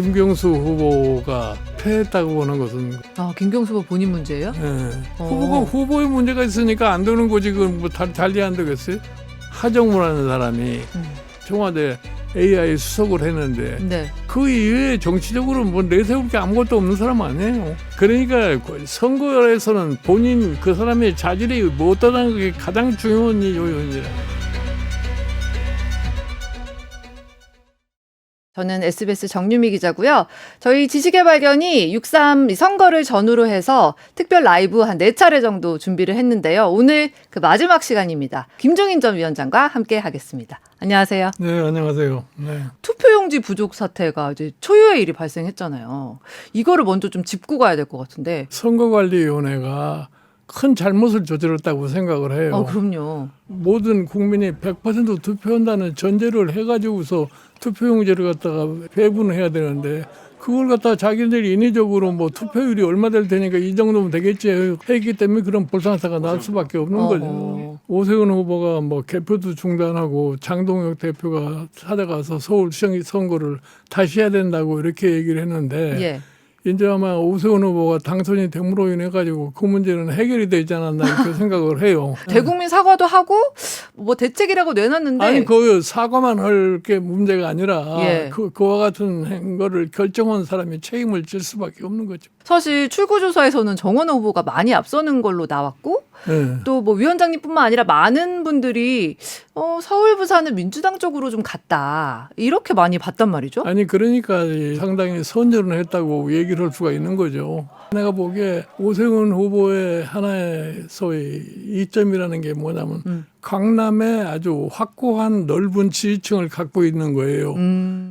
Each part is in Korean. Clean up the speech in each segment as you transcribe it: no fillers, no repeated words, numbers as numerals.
김경수 후보가 패했다고 보는 것은 김경수 후보 본인 문제예요? 후보가 후보의 문제가 있으니까 안 되는 거지. 그건 뭐 달리 안 되겠어요? 하정우라는 사람이 청와대 AI 수석을 했는데 네. 그 이외에 정치적으로 뭐 내세울 게 아무것도 없는 사람 아니에요. 그러니까 선거에서는 본인 그 사람의 자질이 뭐 어떠다는 게 가장 중요한 요인이라. 저는 SBS 정유미 기자고요. 저희 지식의 발견이 6.3 선거를 전후로 해서 특별 라이브 한 4차례 정도 준비를 했는데요. 오늘 그 마지막 시간입니다. 김종인 전 위원장과 함께 하겠습니다. 안녕하세요. 네, 안녕하세요. 네. 투표용지 부족 사태가 이제 초유의 일이 발생했잖아요. 이거를 먼저 좀 짚고 가야 될 것 같은데. 선거관리위원회가 큰 잘못을 저질렀다고 생각을 해요. 그럼요. 모든 국민이 100% 투표한다는 전제를 해가지고서 투표용지를 갖다가 배분해야 되는데 그걸 갖다가 자기들이 인위적으로 뭐 투표율이 얼마 될 테니까 이 정도면 되겠지 했기 때문에 그런 불상사가 날 수밖에 없는 거죠. 오세훈 후보가 뭐 개표도 중단하고 장동혁 대표가 찾아가서 서울시장 선거를 다시 해야 된다고 이렇게 얘기를 했는데 예. 이제 아마 오세훈 후보가 당선이 됨으로 인해 가지고 그 문제는 해결이 되지 않았나 이렇게 생각을 해요. 대국민 사과도 하고 뭐 대책이라고 내놨는데 아니 그 사과만 할 게 문제가 아니라 예. 그와 같은 거를 결정한 사람이 책임을 질 수밖에 없는 거죠. 사실 출구조사에서는 정원호 후보가 많이 앞서는 걸로 나왔고 네. 또 뭐 위원장님뿐만 아니라 많은 분들이 서울 부산은 민주당 쪽으로 좀 갔다 이렇게 많이 봤단 말이죠. 아니 그러니까 상당히 선전을 했다고 얘기를 할 수가 있는 거죠. 내가 보기에 오세훈 후보의 하나의 소위 이점이라는 게 뭐냐면 강남에 아주 확고한 넓은 지지층을 갖고 있는 거예요.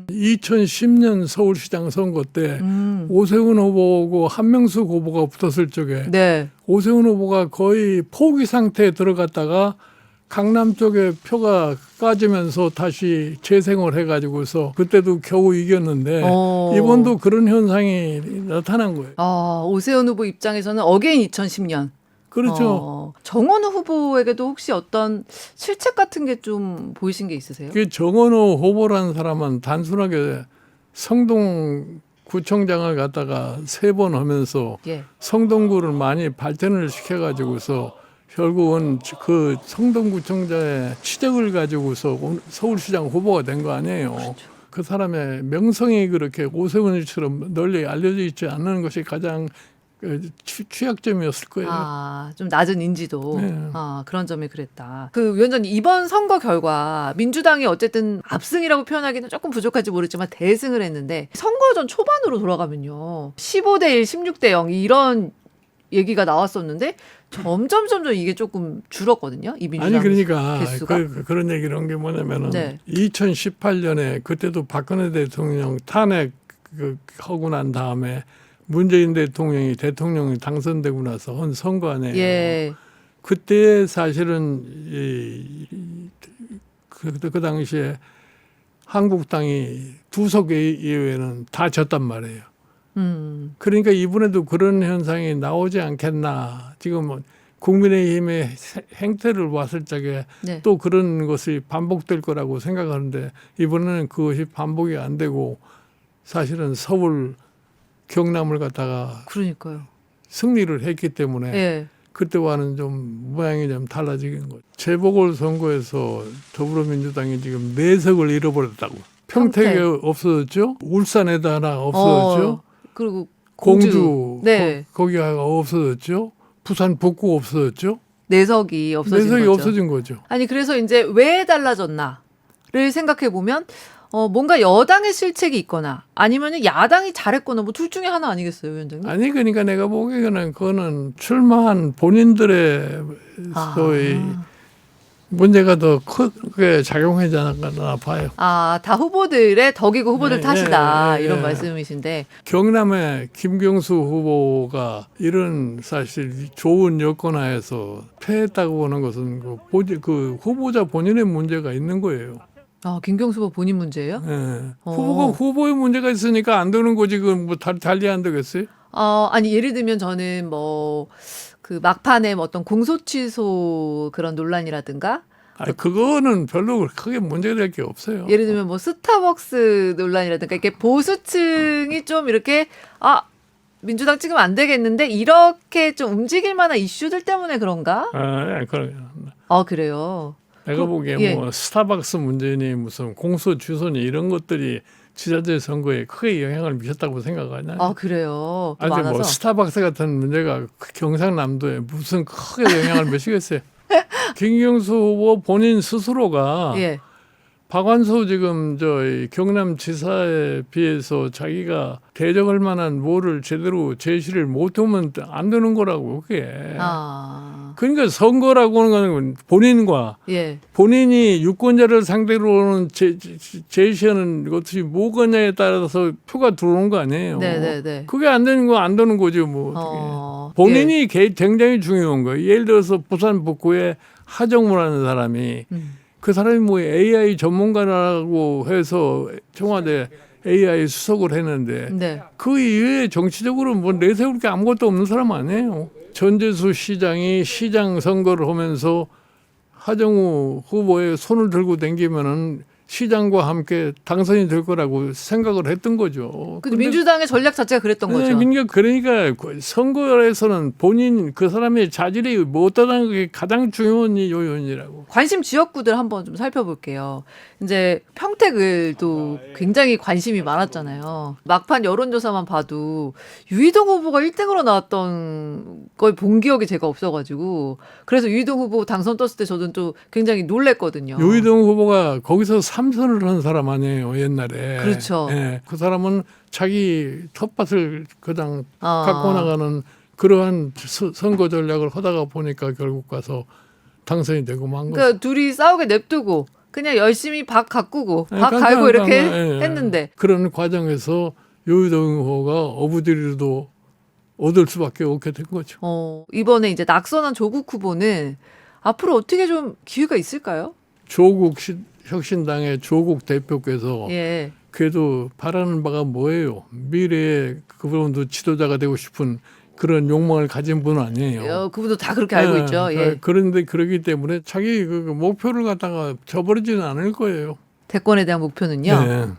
2010년 서울시장 선거 때 오세훈 후보하고 한명숙 후보가 붙었을 적에 네. 오세훈 후보가 거의 포기 상태에 들어갔다가 강남 쪽에 표가 까지면서 다시 재생을 해가지고서 그때도 겨우 이겼는데 이번도 그런 현상이 나타난 거예요. 오세훈 후보 입장에서는 어게인 2010년. 그렇죠. 정원호 후보에게도 혹시 어떤 실책 같은 게 좀 보이신 게 있으세요? 그 정원호 후보라는 사람은 단순하게 성동구청장을 갖다가 3번 하면서 예. 성동구를 많이 발전을 시켜가지고서 결국은 그 성동구청장의 치적을 가지고서 서울시장 후보가 된 거 아니에요. 그렇죠. 그 사람의 명성이 그렇게 오세훈처럼 널리 알려져 있지 않는 것이 가장 취약점이었을 거예요. 좀 낮은 인지도. 네. 그런 점이 그랬다. 그 위원장님 이번 선거 결과 민주당이 어쨌든 압승이라고 표현하기는 조금 부족할지 모르지만 대승을 했는데 선거 전 초반으로 돌아가면요. 15대 1, 16대 0 이런 얘기가 나왔었는데 점점 이게 조금 줄었거든요. 이 민주당 아니 그러니까 개수가. 그런 얘기를 한 게 뭐냐면은 네. 2018년에 그때도 박근혜 대통령 탄핵 하고 난 다음에 문재인 대통령이 당선되고 나서 한 선거 아니에요. 예. 그때 사실은 그 당시에 한국당이 2석 이외에는 다 졌단 말이에요. 그러니까 이번에도 그런 현상이 나오지 않겠나. 지금 국민의힘의 행태를 봤을 적에 네. 또 그런 것이 반복될 거라고 생각하는데 이번에는 그것이 반복이 안 되고 사실은 서울 경남을 갖다가 그러니까요. 승리를 했기 때문에 예. 그때와는 좀 모양이 좀 달라진 거죠. 재보궐선거에서 더불어민주당이 지금 4석을 잃어버렸다고. 평택에 없어졌죠. 울산에다 하나 없어졌죠. 그리고 공주 네. 거기가 없어졌죠. 부산 북구 없어졌죠. 4석이 없어진 4석이 거죠. 없어진 거죠. 아니 그래서 이제 왜 달라졌나를 생각해 보면 뭔가 여당의 실책이 있거나 아니면 야당이 잘했거나 뭐 둘 중에 하나 아니겠어요, 위원장님? 아니 그러니까 내가 보기에는 그거는 출마한 본인들의 소위 문제가 더 크게 작용하지 않았나 봐요. 다 후보들의 덕이고 후보들 네, 탓이다 네, 이런 네. 말씀이신데 경남의 김경수 후보가 이런 사실 좋은 여건하에서 패했다고 보는 것은 그 후보자 본인의 문제가 있는 거예요. 김경수 후보 본인 문제예요? 네. 후보의 문제가 있으니까 안 되는 거지. 그건 뭐 달리 안 되겠어요? 아니 예를 들면 저는 뭐 그 막판에 뭐 어떤 공소 취소 그런 논란이라든가 그거는 별로 크게 문제가 될 게 없어요. 예를 들면 뭐 스타벅스 논란이라든가 이렇게 보수층이 좀 이렇게 민주당 찍으면 안 되겠는데 이렇게 좀 움직일 만한 이슈들 때문에 그런가? 그래요. 내가 보기에 뭐 스타벅스 문제니 무슨 공소 주소니 이런 것들이 지자체 선거에 크게 영향을 미쳤다고 생각하냐? 그래요. 아니 많아서. 뭐 스타벅스 같은 문제가 경상남도에 무슨 크게 영향을 미치겠어요. 김경수 후보 본인 스스로가 박완서 지금 경남지사에 비해서 자기가 대적할 만한 뭐를 제대로 제시를 못하면 안 되는 거라고 그게. 그러니까 선거라고 하는 건 본인과 본인이 유권자를 상대로는 제시하는 것이 뭐겠냐에 따라서 표가 들어오는 거 아니에요. 네네네. 그게 안 되는 거 안 되는 거죠 뭐. 어떻게. 본인이 굉장히 중요한 거예요. 예를 들어서 부산 북구에 하정무라는 사람이 그 사람이 뭐 AI 전문가라고 해서 청와대 AI 수석을 했는데 그 이외에 정치적으로 뭐 내세울 게 아무것도 없는 사람 아니에요. 전재수 시장이 시장 선거를 하면서 하정우 후보의 손을 들고 다니면은 시장과 함께 당선이 될 거라고 생각을 했던 거죠. 근데 민주당의 전략 자체가 그랬던 거죠. 그러니까 선거에서는 본인 그 사람의 자질이 뭐 어떠다는 게 가장 중요한 요인이라고. 관심 지역구들 한번 좀 살펴볼게요. 이제 평택을도 굉장히 관심이 많았잖아요. 막판 여론조사만 봐도 유이동 후보가 1등으로 나왔던 걸 본 기억이 제가 없어가지고 그래서 유이동 후보 당선 떴을 때 저는 또 굉장히 놀랬거든요. 유이동 후보가 거기서 3선을 한 사람 아니에요 옛날에. 그렇죠. 그 사람은 자기 텃밭을 그냥 갖고 나가는 그러한 선거 전략을 하다가 보니까 결국 가서 당선이 되고 만 거죠. 그러니까 둘이 싸우게 냅두고 그냥 열심히 박 가꾸고 박 갈고 이렇게 했는데 그런 과정에서 유이동 후보가 어부지리도 얻을 수밖에 없게 된 거죠. 이번에 이제 낙선한 조국 후보는 앞으로 어떻게 좀 기회가 있을까요? 조국 혁신당의 조국 대표께서 그래도 바라는 바가 뭐예요? 미래에 그분도 지도자가 되고 싶은 그런 욕망을 가진 분은 아니에요. 그분도 다 그렇게 알고 있죠. 그런데 그러기 때문에 자기 그 목표를 갖다가 저버리지는 않을 거예요. 대권에 대한 목표는요?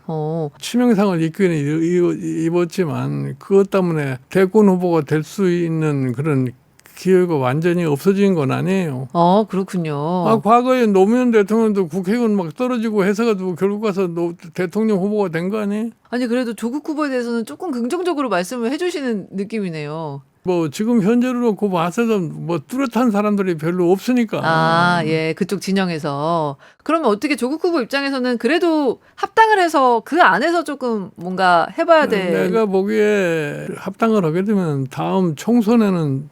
치명상을 입었지만 그것 때문에 대권 후보가 될 수 있는 그런 기회가 완전히 없어진 건 아니에요. 그렇군요. 과거에 노무현 대통령도 국회의원 막 떨어지고 해서가지고 결국 가서 대통령 후보가 된 거 아니에요? 아니 그래도 조국 후보에 대해서는 조금 긍정적으로 말씀을 해주시는 느낌이네요. 뭐 지금 현재로 놓고 봐서도 뭐 뚜렷한 사람들이 별로 없으니까. 그쪽 진영에서. 그러면 어떻게 조국 후보 입장에서는 그래도 합당을 해서 그 안에서 조금 뭔가 해봐야 돼. 내가 보기에 합당을 하게 되면 다음 총선에는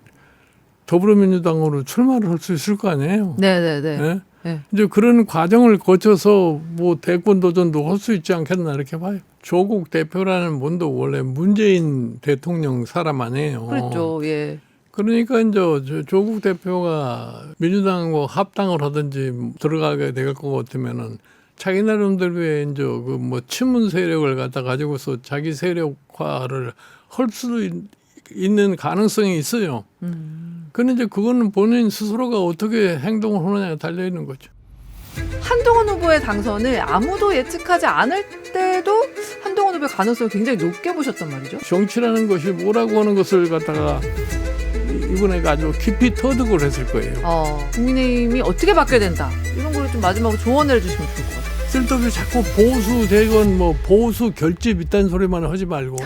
더불어민주당으로 출마를 할 수 있을 거 아니에요. 네네네. 이제 그런 과정을 거쳐서 뭐 대권 도전도 할 수 있지 않겠나 이렇게 봐요. 조국 대표라는 분도 원래 문재인 대통령 사람 아니에요. 그렇죠. 그러니까 이제 조국 대표가 민주당과 합당을 하든지 들어가게 될 것 같으면은 자기 나름대로의 이제 그 뭐 친문 세력을 갖다 가지고서 자기 세력화를 할 수도 있는 가능성이 있어요. 그런데 이제 그거는 본인 스스로가 어떻게 행동을 하느냐에 달려 있는 거죠. 한동훈 후보의 당선을 아무도 예측하지 않을 때도 한동훈 후보의 가능성을 굉장히 높게 보셨단 말이죠. 정치라는 것이 뭐라고 하는 것을 갖다가 이번에 아주 깊이 터득을 했을 거예요. 국민의힘이 어떻게 바뀌어야 된다. 이런 거를 좀 마지막으로 조언을 해주시면 좋을 것 같아요. 쓸데없이 자꾸 보수 대건 뭐 보수 결집 있다는 소리만 하지 말고